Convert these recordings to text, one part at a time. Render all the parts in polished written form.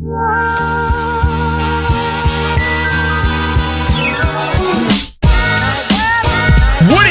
What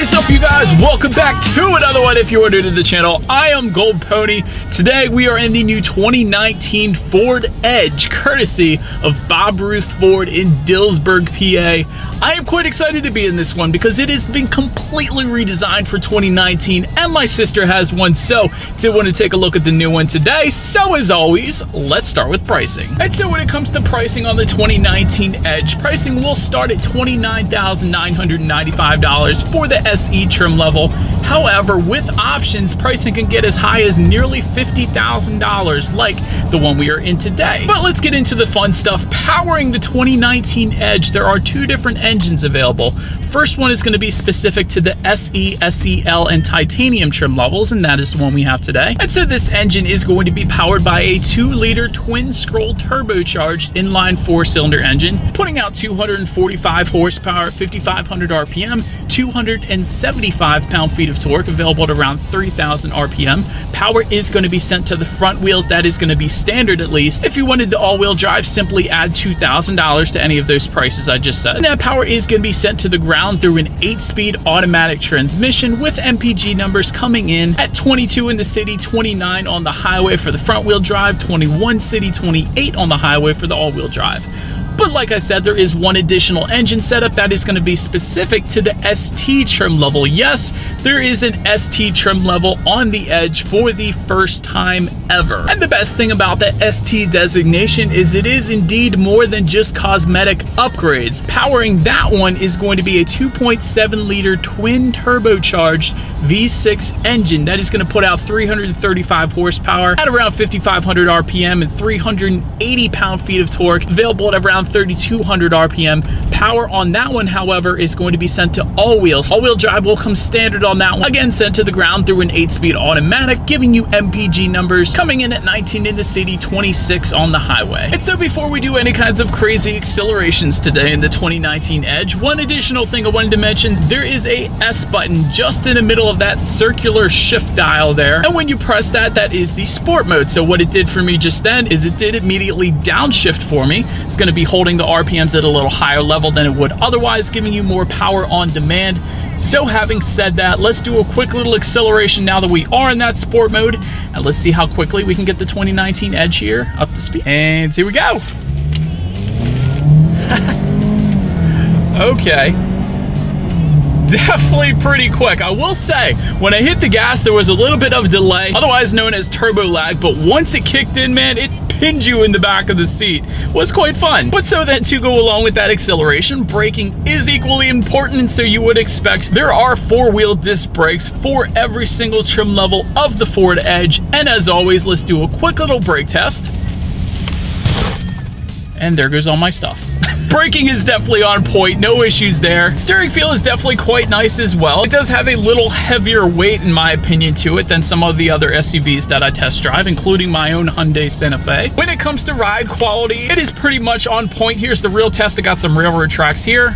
is up, you guys? Welcome back to another one. If you're new to the channel, I am Gold Pony. Today we are in the new 2019 Ford Edge, courtesy of Bob Ruth Ford in Dillsburg, PA. I am quite excited to be in this one because it has been completely redesigned for 2019, and my sister has one, so did want to take a look at the new one today. So as always, let's start with pricing. And so when it comes to pricing on the 2019 Edge, pricing will start at $29,995 for the SE trim level. However, with options, pricing can get as high as nearly $50,000 like the one we are in today. But let's get into the fun stuff. Powering the 2019 Edge, there are two different engines available. First one is going to be specific to the SE, CCAL, and titanium trim levels, and that is the one we have today. And so this engine is going to be powered by a 2-liter twin-scroll turbocharged inline 4-cylinder engine, putting out 245 horsepower, 5,500 RPM, 275 pound-feet of torque, available at around 3,000 RPM. Power is going to be sent to the front wheels. That is going to be standard, at least. If you wanted the all-wheel drive, simply add $2,000 to any of those prices I just said. And that power is going to be sent to the ground through an 8-speed automatic transmission with MPG numbers coming in at 22 in the city, 29 on the highway for the front-wheel drive, 21 city, 28 on the highway for the all-wheel drive. But like I said, there is one additional engine setup that is going to be specific to the ST trim level. Yes, there is an ST trim level on the Edge for the first time ever. And the best thing about the ST designation is it is indeed more than just cosmetic upgrades. Powering that one is going to be a 2.7-liter twin turbocharged V6 engine that is going to put out 335 horsepower at around 5,500 RPM and 380 pound-feet of torque, available at around 3,200 RPM. Power on that one, however, is going to be sent to all wheels. All-wheel drive will come standard on that one, again sent to the ground through an 8-speed automatic, giving you MPG numbers coming in at 19 in the city, 26 on the highway. And so before we do any kinds of crazy accelerations today in the 2019 Edge, one additional thing I wanted to mention, there is a S button just in the middle of that circular shift dial there, and when you press that, that is the sport mode. So what it did for me just then is it did immediately downshift for me. It's going to be holding the RPMs at a little higher level than it would otherwise, giving you more power on demand. So having said that, let's do a quick little acceleration now that we are in that sport mode, and let's see how quickly we can get the 2019 Edge here up to speed. And here we go. Okay. Definitely pretty quick. I will say, when I hit the gas, there was a little bit of delay, otherwise known as turbo lag, but once it kicked in, man, it pinned you in the back of the seat. Was quite fun. But so then, to go along with that acceleration, braking is equally important, and so you would expect there are 4-wheel disc brakes for every single trim level of the Ford Edge. And as always, let's do a quick little brake test. And there goes all my stuff. Braking is definitely on point, no issues there. Steering feel is definitely quite nice as well. It does have a little heavier weight, in my opinion, to it than some of the other SUVs that I test drive, including my own Hyundai Santa Fe. When it comes to ride quality, it is pretty much on point. Here's the real test. I got some railroad tracks here.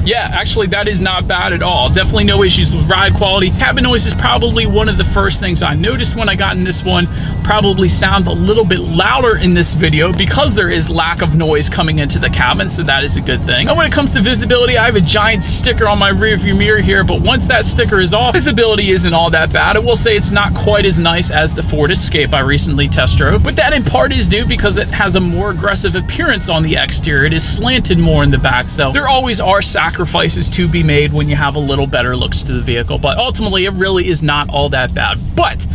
Yeah, actually, that is not bad at all. Definitely no issues with ride quality. Cabin noise is probably one of the first things I noticed when I got in this one. Probably sound a little bit louder in this video because there is lack of noise coming into the cabin, so that is a good thing. And when it comes to visibility, I have a giant sticker on my rearview mirror here, but once that sticker is off, visibility isn't all that bad. I will say it's not quite as nice as the Ford Escape I recently test drove, but that in part is due because it has a more aggressive appearance on the exterior. It is slanted more in the back, so there always are sacrifices to be made when you have a little better looks to the vehicle, but ultimately it really is not all that bad. But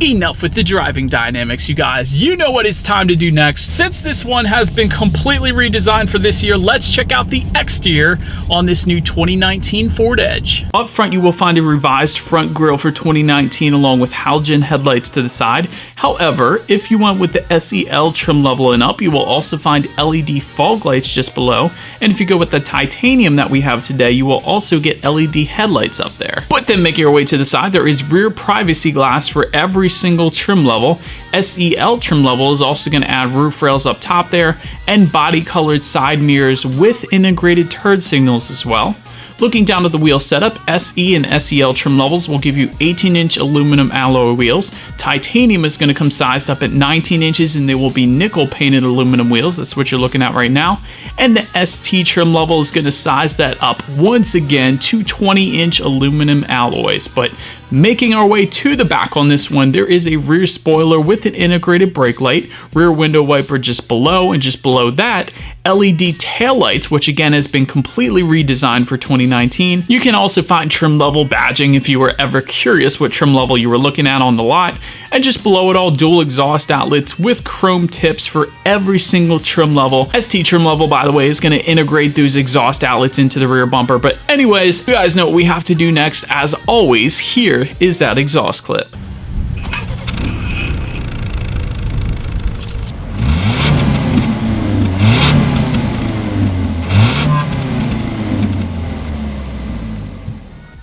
enough with the driving dynamics, you guys. You know what it's time to do next. Since this one has been completely redesigned for this year, let's check out the exterior on this new 2019 Ford Edge. Up front, you will find a revised front grille for 2019 along with halogen headlights to the side. However, if you went with the SEL trim level and up, you will also find LED fog lights just below. And if you go with the titanium that we have today, you will also get LED headlights up there. But then making your way to the side, there is rear privacy glass for every single trim level. SEL trim level is also going to add roof rails up top there and body colored side mirrors with integrated turn signals as well. Looking down at the wheel setup, SE and SEL trim levels will give you 18-inch aluminum alloy wheels. Titanium is going to come sized up at 19 inches, and they will be nickel painted aluminum wheels. That's what you're looking at right now. And the ST trim level is going to size that up once again to 20-inch aluminum alloys. But making our way to the back on this one, there is a rear spoiler with an integrated brake light, rear window wiper just below, and just below that, LED taillights, which again has been completely redesigned for 2019. You can also find trim level badging if you were ever curious what trim level you were looking at on the lot. And just below it all, dual exhaust outlets with chrome tips for every single trim level. ST trim level, by the way, is going to integrate those exhaust outlets into the rear bumper. But anyways, you guys know what we have to do next. As always, here is that exhaust clip.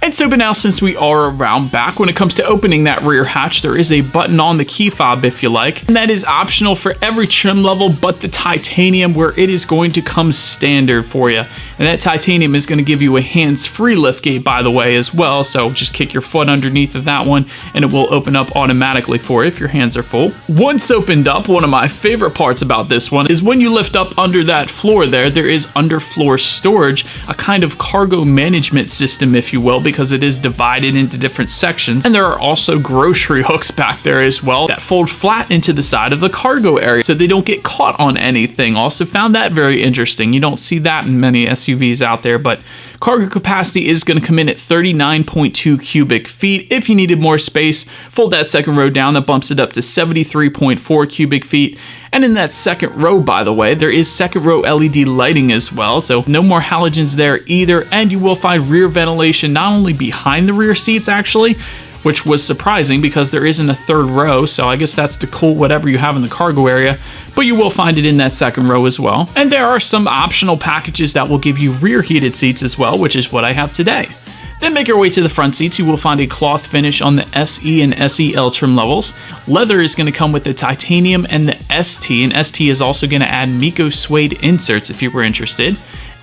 And so, but now since we are around back, when it comes to opening that rear hatch, there is a button on the key fob if you like, and that is optional for every trim level but the titanium, where it is going to come standard for you. And that titanium is going to give you a hands-free liftgate, by the way, as well. So just kick your foot underneath of that one and it will open up automatically for you if your hands are full. Once opened up, one of my favorite parts about this one is when you lift up under that floor there is underfloor storage, a kind of cargo management system, if you will, because it is divided into different sections. And there are also grocery hooks back there as well that fold flat into the side of the cargo area so they don't get caught on anything. Also found that very interesting. You don't see that in many SUVs out there, but cargo capacity is going to come in at 39.2 cubic feet. If you needed more space, fold that second row down. That bumps it up to 73.4 cubic feet. And in that second row, by the way, there is second row LED lighting as well. So no more halogens there either. And you will find rear ventilation not only behind the rear seats actually, which was surprising because there isn't a third row. So I guess that's to cool whatever you have in the cargo area, but you will find it in that second row as well. And there are some optional packages that will give you rear heated seats as well, which is what I have today. Then make your way to the front seats. You will find a cloth finish on the SE and SEL trim levels. Leather is going to come with the titanium and the ST, and ST is also going to add Miko suede inserts if you were interested.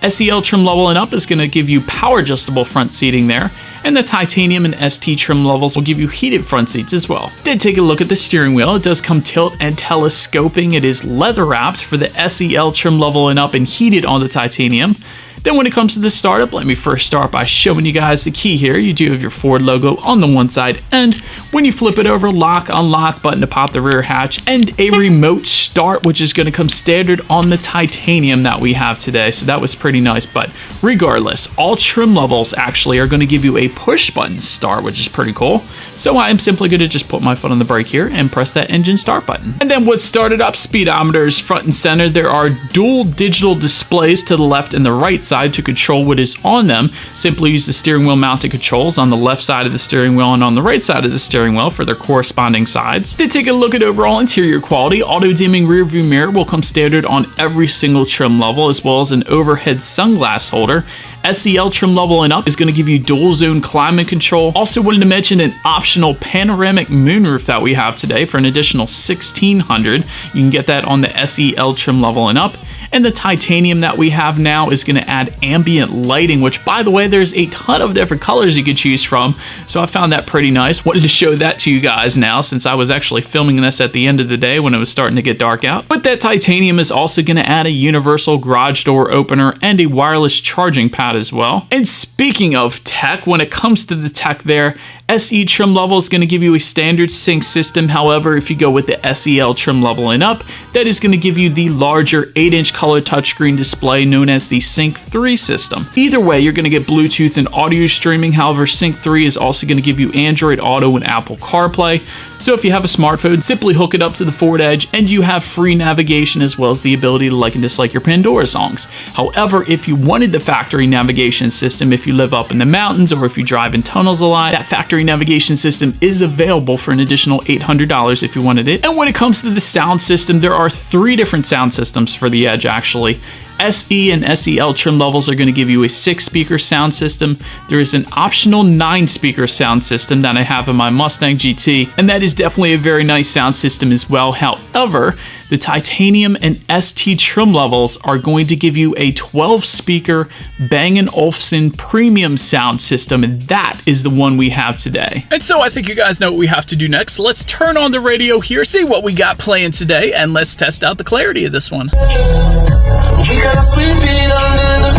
SEL trim level and up is going to give you power adjustable front seating there, and the titanium and ST trim levels will give you heated front seats as well. Did take a look at the steering wheel. It does come tilt and telescoping. It is leather wrapped for the SEL trim level and up and heated on the titanium. Then when it comes to the startup, let me first start by showing you guys the key here. You do have your Ford logo on the one side, and when you flip it over, lock, unlock button to pop the rear hatch, and a remote start, which is going to come standard on the titanium that we have today. So that was pretty nice. But regardless, all trim levels actually are going to give you a push button start, which is pretty cool. So I am simply going to just put my foot on the brake here and press that engine start button. And then what started up, speedometers front and center. There are dual digital displays to the left and the right side to control what is on them. Simply use the steering wheel mounted controls on the left side of the steering wheel and on the right side of the steering wheel for their corresponding sides. To take a look at overall interior quality, auto dimming rear view mirror will come standard on every single trim level, as well as an overhead sunglass holder. SEL trim level and up is going to give you dual zone climate control. Also wanted to mention an optional panoramic moonroof that we have today for an additional $1,600. You can get that on the SEL trim level and up. And the titanium that we have now is going to add ambient lighting, which, by the way, there's a ton of different colors you could choose from. So I found that pretty nice. Wanted to show that to you guys now, since I was actually filming this at the end of the day when it was starting to get dark out. But that titanium is also going to add a universal garage door opener and a wireless charging pad as well. And speaking of tech, when it comes to the tech there, SE trim level is going to give you a standard sync system. However, if you go with the SEL trim level and up, that is going to give you the larger 8-inch color touchscreen display known as the Sync 3 system. Either way, you're going to get Bluetooth and audio streaming. However, Sync 3 is also going to give you Android Auto and Apple CarPlay. So if you have a smartphone, simply hook it up to the Ford Edge and you have free navigation as well as the ability to like and dislike your Pandora songs. However, if you wanted the factory navigation system, if you live up in the mountains or if you drive in tunnels a lot, that factory navigation system is available for an additional $800 if you wanted it. And when it comes to the sound system, there are 3 different sound systems for the Edge actually. SE and SEL trim levels are going to give you a 6-speaker sound system. There is an optional 9-speaker sound system that I have in my Mustang GT, and that is definitely a very nice sound system as well. However, the Titanium and ST trim levels are going to give you a 12-speaker Bang & Olufsen premium sound system, and that is the one we have today. And so I think you guys know what we have to do next. Let's turn on the radio here, see what we got playing today, and let's test out the clarity of this one. We gotta sweep it under the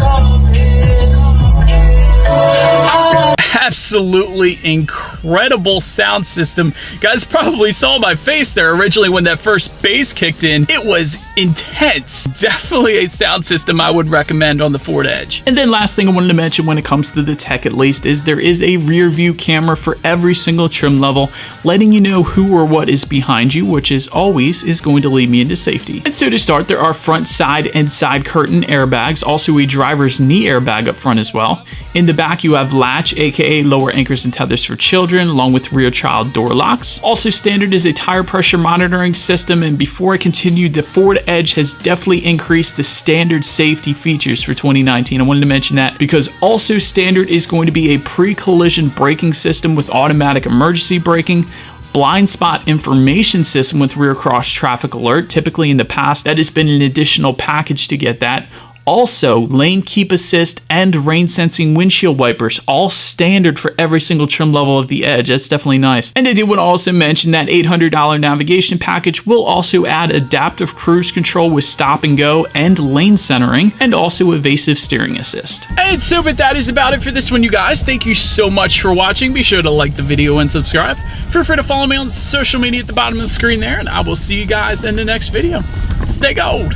absolutely incredible sound system. Guys probably saw my face there originally when that first bass kicked in. It was intense. Definitely a sound system I would recommend on the Ford Edge. And then last thing I wanted to mention when it comes to the tech at least is there is a rear view camera for every single trim level, letting you know who or what is behind you, which is always is going to lead me into safety. And so to start, there are front, side, and side curtain airbags, also a driver's knee airbag up front as well. In the back, you have latch, aka lower anchors and tethers for children, along with rear child door locks. Also standard is a tire pressure monitoring system, and before I continue, the Ford Edge has definitely increased the standard safety features for 2019. I wanted to mention that because also standard is going to be a pre-collision braking system with automatic emergency braking, blind spot information system with rear cross traffic alert. Typically in the past, that has been an additional package to get that. Also, lane keep assist and rain sensing windshield wipers, all standard for every single trim level of the Edge. That's definitely nice. And I did want to also mention that $800 navigation package will also add adaptive cruise control with stop and go and lane centering, and also evasive steering assist. And so, but that is about it for this one, you guys. Thank you so much for watching. Be sure to like the video and subscribe. Feel free to follow me on social media at the bottom of the screen there, and I will see you guys in the next video. Stay gold.